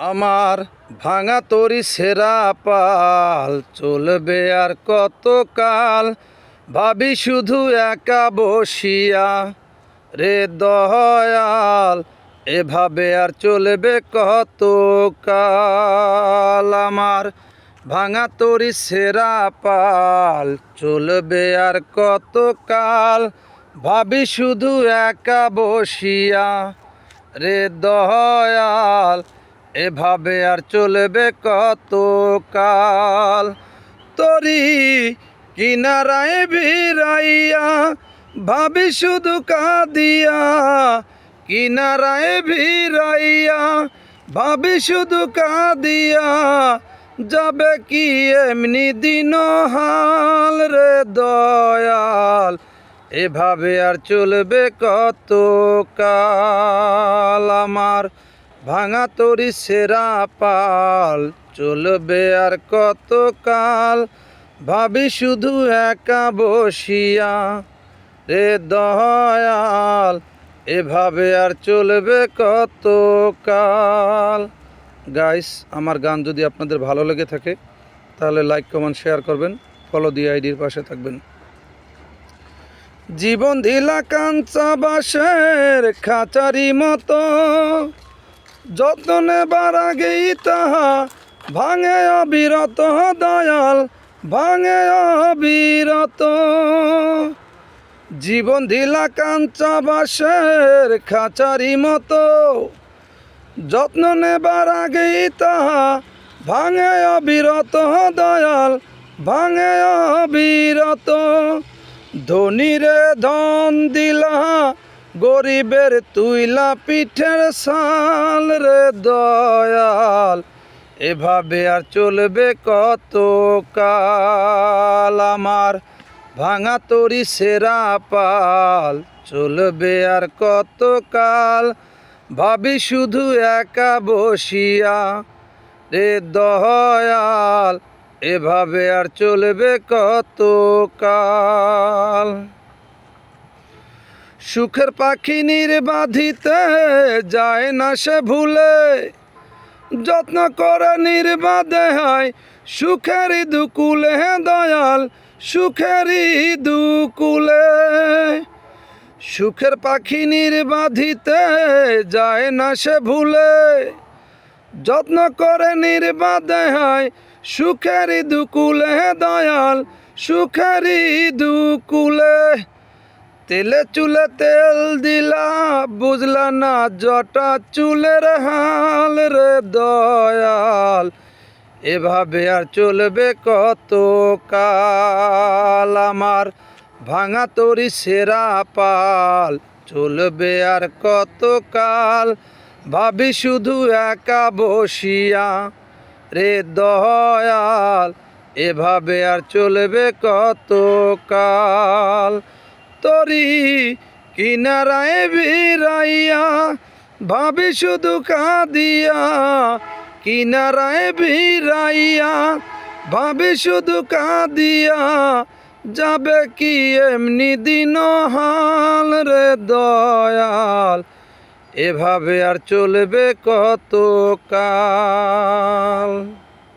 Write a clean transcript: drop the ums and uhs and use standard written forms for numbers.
আমার ভাঙা তরি সেরা পাল চলবে আর কতকাল, ভাবি শুধু একা বসিয়া রে দয়াল, এভাবে আর চলবে কতকাল। আমার ভাঙা তরি সেরা পাল চলবে আর কতকাল, ভাবি শুধু একা বসিয়া রে দয়াল, এভাবে আর চলবে কতকাল। তরি কিনারায় ভিড়াইয়া ভাবি শুধু কাঁদিয়া, কিনারায় ভিড়াইয়া ভাবি শুধু কাঁদিয়া, যাবে কি এমনি দিন হাল রে দয়াল, এভাবে আর চলবে কতকাল। আমার ভাঙা তরি সেরা পাল চলবে আর কতকাল, ভাবি শুধু একা বসিয়া রে দয়াল, এভাবে আর চলবে কতকাল। গাইস, আমার গান যদি আপনাদের ভালো লেগে থাকে তাহলে লাইক কমেন্ট শেয়ার করবেন, ফলো দিয়ে আইডির পাশে থাকবেন। জীবন দিলা কাঞ্চা বাঁশের খাঁচারি মতো, যত্ন নেবার আগেই তাহা ভাঙে অবিরত দয়াল, ভাঙে অবিরত। জীবন দিলা কাঞ্চা বাঁশের খাঁচারি মতো, যত্ন নেবার আগেই তাহা ভাঙে অবিরত দয়াল, ভাঙে অবিরত। ধনীরে ধন দিলা, গরিবের তুইলা পিঠের সাল রে দয়াল, এভাবে আর চলবে কতকাল। আমার ভাঙা তরি সেরা পাল চলবে আর কতকাল, ভাবি শুধু একা বসিয়া রে দয়াল, এভাবে আর চলবে কতকাল। সুখের পাখি নির্বাধিতে যায় না সে ভুলে, যত্ন করে নির্বাধে হয় সুখেরই দুকুলে দয়াল, সুখেরই দুকুলে। সুখের পাখি নির্বাধিতে যায় না সে ভুলে, যত্ন করে নির্বাধে হয় সুখেরই দুকুলে দয়াল, সুখেরই দুকুলে। তেলে চুলে তেল দিলা, বুঝলা না জটা চুলের হাল রে দয়াল, এভাবে আর চলবে কতকাল। আমার ভাঙা তরি সেরা পাল চলবে আর কতকাল, ভাবি শুধু একা বসিয়া রে দয়াল, এভাবে আর চলবে কতকাল। তরি কিনারায় ভিড়াইয়া ভাবি শুধু কাঁদিয়া, কিনারায় ভিড়াইয়া ভাবি শুধু কাঁদিয়া, যাবে কি এমনি দিন হাল রে দয়াল, এভাবে আর চলবে কতকাল।